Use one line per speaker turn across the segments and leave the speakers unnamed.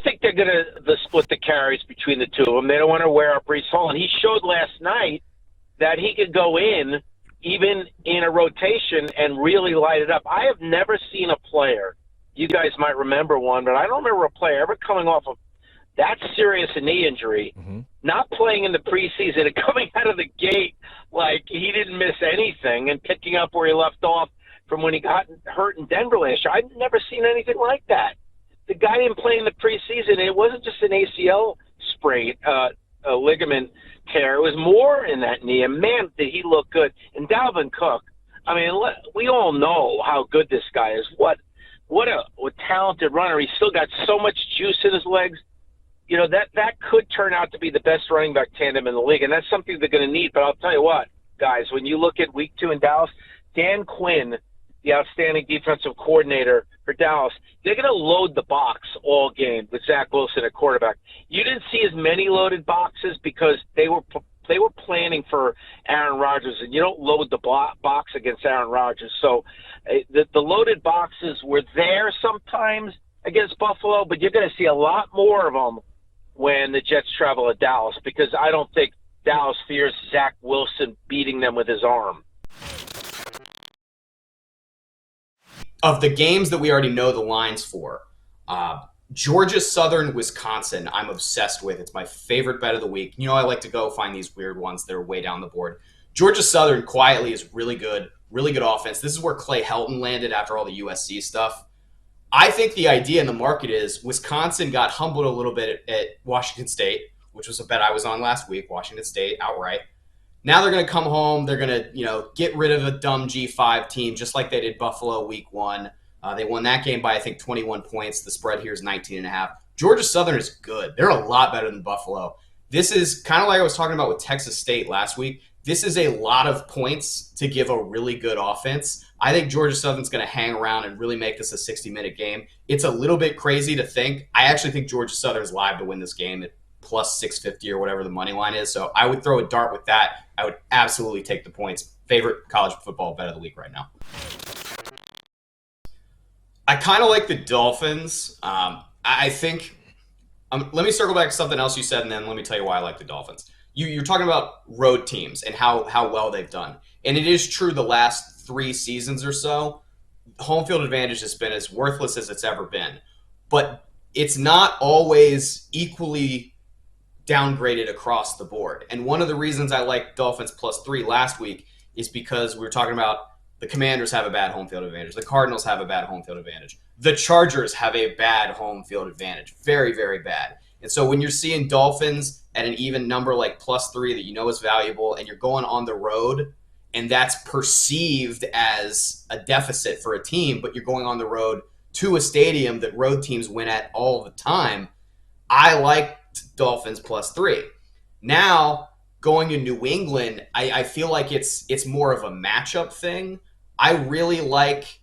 I think they're going to split the carries between the two of them. They don't want to wear out Breece Hall. And he showed last night that he could go in, even in a rotation, and really light it up. I have never seen a player, you guys might remember one, but I don't remember a player ever coming off of that serious a knee injury, not playing in the preseason and coming out of the gate like he didn't miss anything and picking up where he left off from when he got hurt in Denver last year. I've never seen anything like that. The guy didn't play in the preseason. It wasn't just an ACL sprain, a ligament tear. It was more in that knee, and man, did he look good. And Dalvin Cook, I mean, we all know how good this guy is. What a talented runner. He's still got so much juice in his legs. You know, that could turn out to be the best running back tandem in the league, and that's something they're going to need. But I'll tell you what, guys, when you look at week 2 in Dallas, Dan Quinn, the outstanding defensive coordinator for Dallas, they're going to load the box all game with Zach Wilson at quarterback. You didn't see as many loaded boxes because they were planning for Aaron Rodgers, and you don't load the box against Aaron Rodgers. So the loaded boxes were there sometimes against Buffalo, but you're going to see a lot more of them when the Jets travel to Dallas, because I don't think Dallas fears Zach Wilson beating them with his arm.
Of the games that we already know the lines for, Georgia Southern, Wisconsin, I'm obsessed with. It's my favorite bet of the week. You know, I like to go find these weird ones that are way down the board. Georgia Southern quietly is really good offense. This is where Clay Helton landed after all the USC stuff. I think the idea in the market is Wisconsin got humbled a little bit at Washington State, which was a bet I was on last week, Washington State outright. Now they're going to come home. They're going to, get rid of a dumb G5 team, just like they did Buffalo week 1. They won that game by, I think, 21 points. The spread here is 19.5. Georgia Southern is good. They're a lot better than Buffalo. This is kind of like I was talking about with Texas State last week. This is a lot of points to give a really good offense. I think Georgia Southern's going to hang around and really make this a 60-minute game. It's a little bit crazy to think. I actually think Georgia Southern's live to win this game at plus 650 or whatever the money line is. So I would throw a dart with that. I would absolutely take the points. Favorite college football bet of the week right now. I kind of like the Dolphins. I think let me circle back to something else you said, and then let me tell you why I like the Dolphins. You're talking about road teams and how well they've done. And it is true the last 3 seasons or so, home field advantage has been as worthless as it's ever been. But it's not always equally downgraded across the board. And one of the reasons I like Dolphins +3 last week is because we were talking about the Commanders have a bad home field advantage. The Cardinals have a bad home field advantage. The Chargers have a bad home field advantage. Very, very bad. And so when you're seeing Dolphins at an even number like +3 that you know is valuable, and you're going on the road, and that's perceived as a deficit for a team, but you're going on the road to a stadium that road teams win at all the time, I like Dolphins +3. Now, going to New England, I feel like it's more of a matchup thing. I really like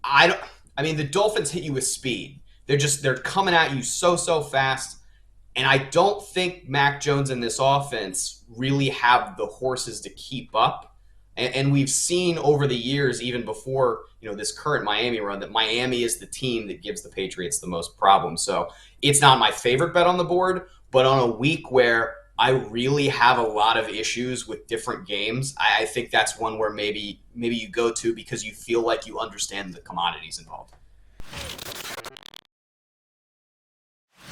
the Dolphins hit you with speed. They're coming at you so fast. And I don't think Mac Jones and this offense really have the horses to keep up. And we've seen over the years, even before this current Miami run, that Miami is the team that gives the Patriots the most problems. So it's not my favorite bet on the board, but on a week where I really have a lot of issues with different games, I think that's one where maybe you go to because you feel like you understand the commodities involved.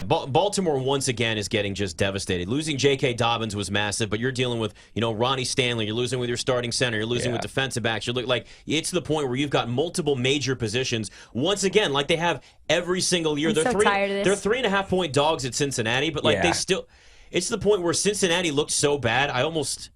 Baltimore once again is getting just devastated. Losing J.K. Dobbins was massive, but you're dealing with Ronnie Stanley. You're losing with your starting center. You're losing with defensive backs. It's to the point where you've got multiple major positions once again, like they have every single year.
They're tired of this.
They're 3.5-point dogs at Cincinnati, but they still. It's to the point where Cincinnati looked so bad. I almost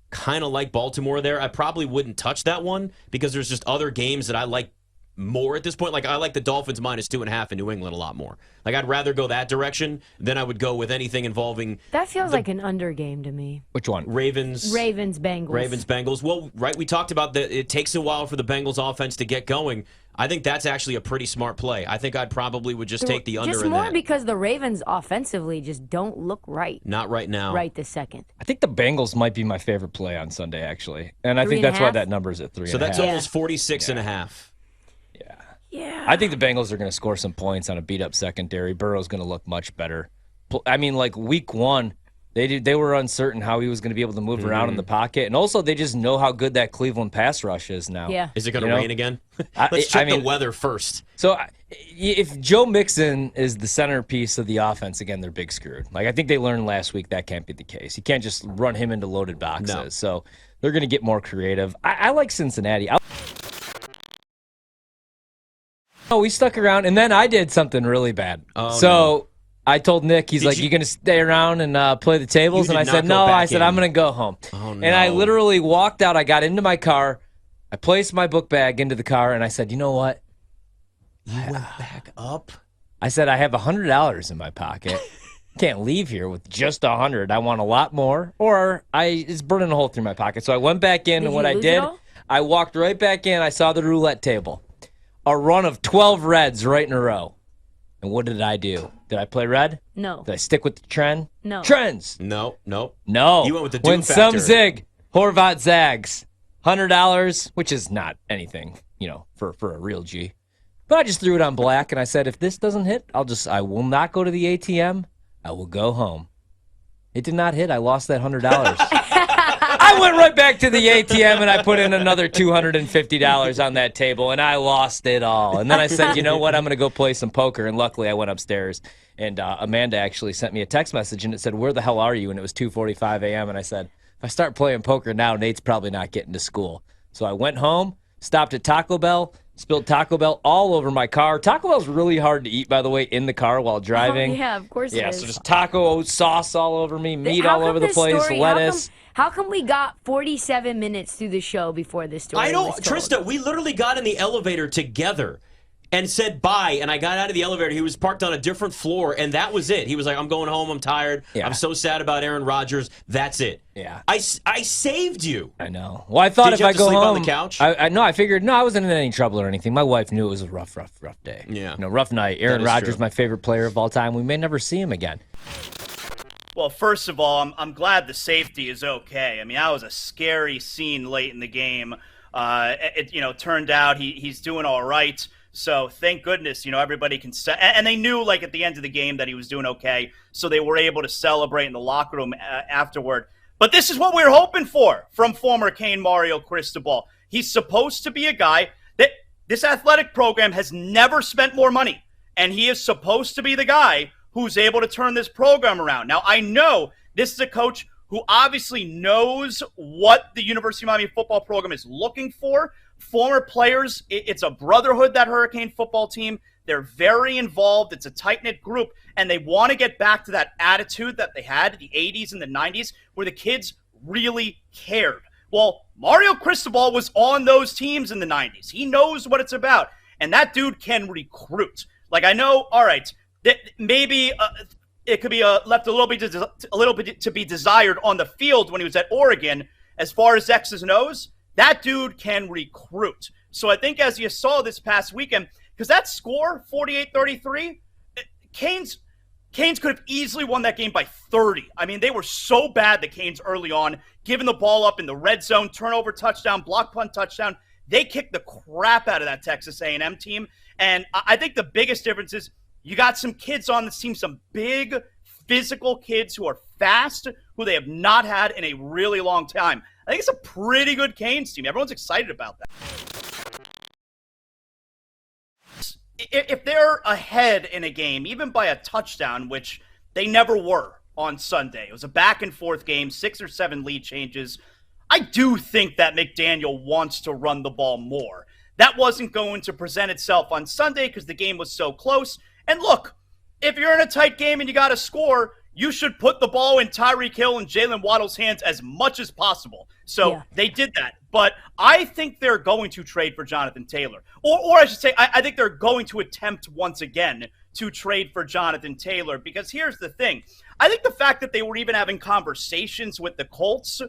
kind of like Baltimore there. I probably wouldn't touch that one because there's just other games that I like more at this point. Like I like the Dolphins -2.5 in New England a lot more. Like I'd rather go that direction than I would go with anything involving.
That feels like an under game to me.
Which one?
Ravens Bengals.
Well, right. We talked about that. It takes a while for the Bengals offense to get going. I think that's actually a pretty smart play. I think I'd probably would just take the under
just
in
more
that.
Because the Ravens offensively just don't look right.
Not right now.
Right this second.
I think the Bengals might be my favorite play on Sunday, actually. And I think that's why that number is at 3.5.
So that's almost 46.5.
Yeah.
Yeah.
I think the Bengals are going to score some points on a beat-up secondary. Burrow's going to look much better. I mean, like week 1, they were uncertain how he was going to be able to move around in the pocket. And also, they just know how good that Cleveland pass rush is now.
Yeah.
Is it going to rain again? Let's check the weather first.
So if Joe Mixon is the centerpiece of the offense, again, they're big screwed. Like, I think they learned last week that can't be the case. You can't just run him into loaded boxes.
No.
So they're going to get more creative. I like Cincinnati. We stuck around, and then I did something really bad. No. I told Nick, he's you going to stay around and play the tables? And I said, no. I said, I'm going to go home.
Oh, no.
And I literally walked out. I got into my car. I placed my book bag into the car, and I said, you know what?
You went back up?
I said, I have $100 in my pocket. Can't leave here with just 100. I want a lot more, or it's burning a hole through my pocket. So I went back in, and what I did, I walked right back in. I saw the roulette table. A run of 12 reds right in a row. And what did I do? Did I play red?
No.
Did I stick with the trend?
No.
Trends.
No.
No.
You went with the doom
When
factor.
some zig, Horvat zags. $100, which is not anything, for a real G. But I just threw it on black, and I said, if this doesn't hit, I will not go to the ATM. I will go home. It did not hit. I lost that $100. I went right back to the ATM, and I put in another $250 on that table, and I lost it all. And then I said, you know what? I'm going to go play some poker. And luckily, I went upstairs, and Amanda actually sent me a text message, and it said, where the hell are you? And it was 2:45 a.m., and I said, if I start playing poker now, Nate's probably not getting to school. So I went home, stopped at Taco Bell, spilled Taco Bell all over my car. Taco Bell's really hard to eat, by the way, in the car while driving.
Oh, yeah, of course it is.
Yeah, so just taco sauce all over me, meat all over the place, lettuce.
How come we got 47 minutes through the show before this story
I know,
was told?
Trista, we literally got in the elevator together and said bye, and I got out of the elevator. He was parked on a different floor, and that was it. He was like, I'm going home. I'm tired. Yeah. I'm so sad about Aaron Rodgers. That's it.
Yeah.
I saved you.
I know. Well, I thought
Did
if
you
I
have to
go
sleep
home,
on the couch?
I figured, I wasn't in any trouble or anything. My wife knew it was a rough day.
Yeah.
Rough night. Aaron Rodgers,
true.
my favorite player of all time. We may never see him again.
Well, first of all, I'm glad the safety is okay. I mean, that was a scary scene late in the game. It turned out he's doing all right. So thank goodness, everybody can and they knew at the end of the game that he was doing okay. So they were able to celebrate in the locker room afterward. But this is what we were hoping for from former Kane Mario Cristobal. He's supposed to be a guy that this athletic program has never spent more money. And he is supposed to be the guy who's able to turn this program around. Now, I know this is a coach who obviously knows what the University of Miami football program is looking for. Former players, it's a brotherhood, that Hurricane football team. They're very involved. It's a tight-knit group, and they want to get back to that attitude that they had in the 80s and the 90s where the kids really cared. Well, Mario Cristobal was on those teams in the 90s. He knows what it's about, and that dude can recruit. I know, all right, maybe it could be left a little bit to be desired on the field when he was at Oregon. As far as X's and O's, that dude can recruit. So I think as you saw this past weekend, because that score, 48-33, Canes could have easily won that game by 30. I mean, they were so bad, the Canes, early on, giving the ball up in the red zone, turnover touchdown, block punt touchdown. They kicked the crap out of that Texas A&M team. And I think the biggest difference is you got some kids on this team, some big physical kids who are fast, who they have not had in a really long time. I think it's a pretty good Canes team. Everyone's excited about that. If they're ahead in a game, even by a touchdown, which they never were on Sunday, it was a back-and-forth game, 6 or 7 lead changes, I do think that McDaniel wants to run the ball more. That wasn't going to present itself on Sunday because the game was so close. And look, if you're in a tight game and you got to score, you should put the ball in Tyreek Hill and Jalen Waddle's hands as much as possible. So They did that. But I think they're going to trade for Jonathan Taylor. Or I should say, I think they're going to attempt once again to trade for Jonathan Taylor. Because here's the thing. I think the fact that they were even having conversations with the Colts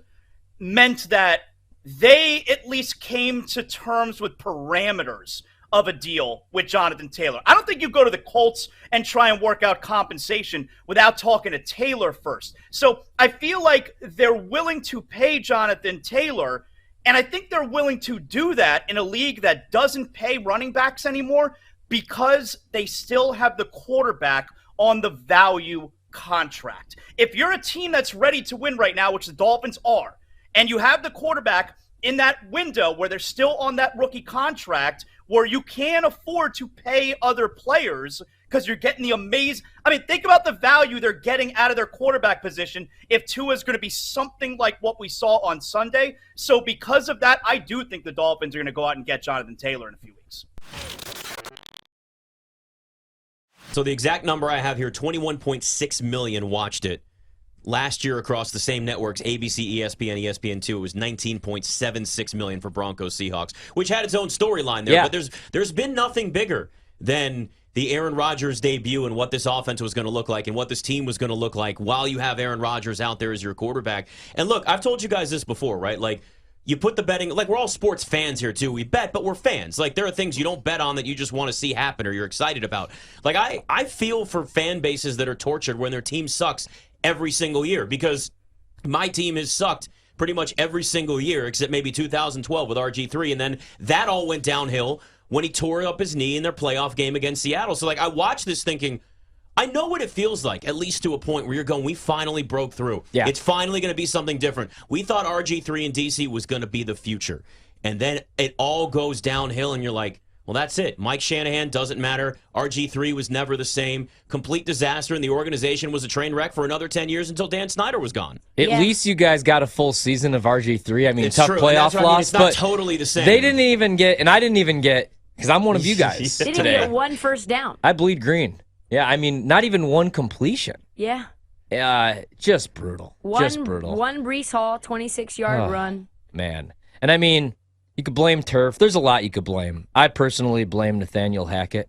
meant that they at least came to terms with parameters of a deal with Jonathan Taylor. I don't think you go to the Colts and try and work out compensation without talking to Taylor first. So I feel like they're willing to pay Jonathan Taylor And I think they're willing to do that in a league that doesn't pay running backs anymore because they still have the quarterback on the value contract. If you're a team that's ready to win right now, which the Dolphins are, and you have the quarterback in that window where they're still on that rookie contract where you can afford to pay other players because you're getting the amazing – I mean, think about the value they're getting out of their quarterback position if Tua is going to be something like what we saw on Sunday. So because of that, I do think the Dolphins are going to go out and get Jonathan Taylor in a few weeks.
So the exact number I have here, 21.6 million watched it. Last year across the same networks, ABC, ESPN, ESPN2, it was 19.76 million for Broncos Seahawks, which had its own storyline there. Yeah. But there's been nothing bigger than the Aaron Rodgers debut and what this offense was going to look like and what this team was going to look like while you have Aaron Rodgers out there as your quarterback. And look, I've told you guys this before, right? Like, you put the betting, like, we're all sports fans here too. We bet, but we're fans. Like, there are things you don't bet on that you just want to see happen or you're excited about. Like, I feel for fan bases that are tortured when their team sucks every single year, because my team has sucked pretty much every single year except maybe 2012 with RG3, and then that all went downhill when he tore up his knee in their playoff game against Seattle. So, like, I watched this thinking, I know what it feels like, at least to a point where you're going, we finally broke through. Yeah. It's finally going to be something different. We thought RG3 in DC was going to be the future. And then it all goes downhill, and you're like, well, that's it. Mike Shanahan doesn't matter. RG3 was never the same. Complete disaster, and the organization was a train wreck for another 10 years until Dan Snyder was gone.
At least you guys got a full season of RG3. I mean, it's tough true. Playoff loss,
it's not totally the same.
They didn't even get, and I didn't even get, because I'm one of you guys
They didn't
today.
get one first down.
I bleed green. Yeah, I mean, not even one completion.
Yeah.
Just brutal. Just brutal.
One Breece Hall, 26-yard run.
Man. And I mean, you could blame turf. There's a lot you could blame. I personally blame Nathaniel Hackett.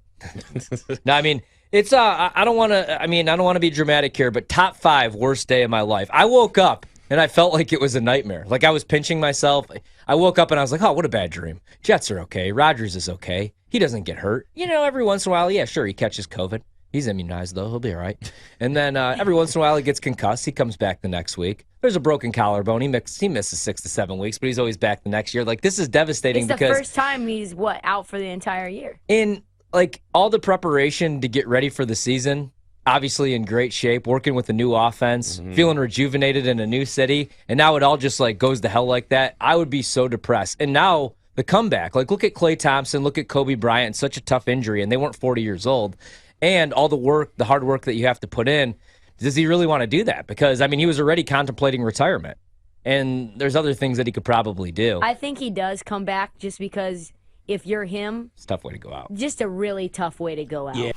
No, I mean, it's I don't want to be dramatic here, but top 5 worst day of my life. I woke up and I felt like it was a nightmare. Like I was pinching myself. I woke up and I was like, oh, what a bad dream. Jets are okay. Rodgers is okay. He doesn't get hurt. You know, every once in a while, yeah, sure, he catches COVID. He's immunized, though. He'll be all right. And then every once in a while, he gets concussed. He comes back the next week. There's a broken collarbone. He misses 6 to 7 weeks, but he's always back the next year. Like, this is devastating because...
It's the first time he's, out for the entire year?
In, like, all the preparation to get ready for the season, obviously in great shape, working with a new offense, feeling rejuvenated in a new city, and now it all just, like, goes to hell like that. I would be so depressed. And now... the comeback. Like, look at Klay Thompson, look at Kobe Bryant, such a tough injury, and they weren't 40 years old. And all the work, the hard work that you have to put in, does he really want to do that? Because, I mean, he was already contemplating retirement. And there's other things that he could probably do.
I think he does come back just because if you're him...
It's a tough way to go out.
Just a really tough way to go out.
Yeah.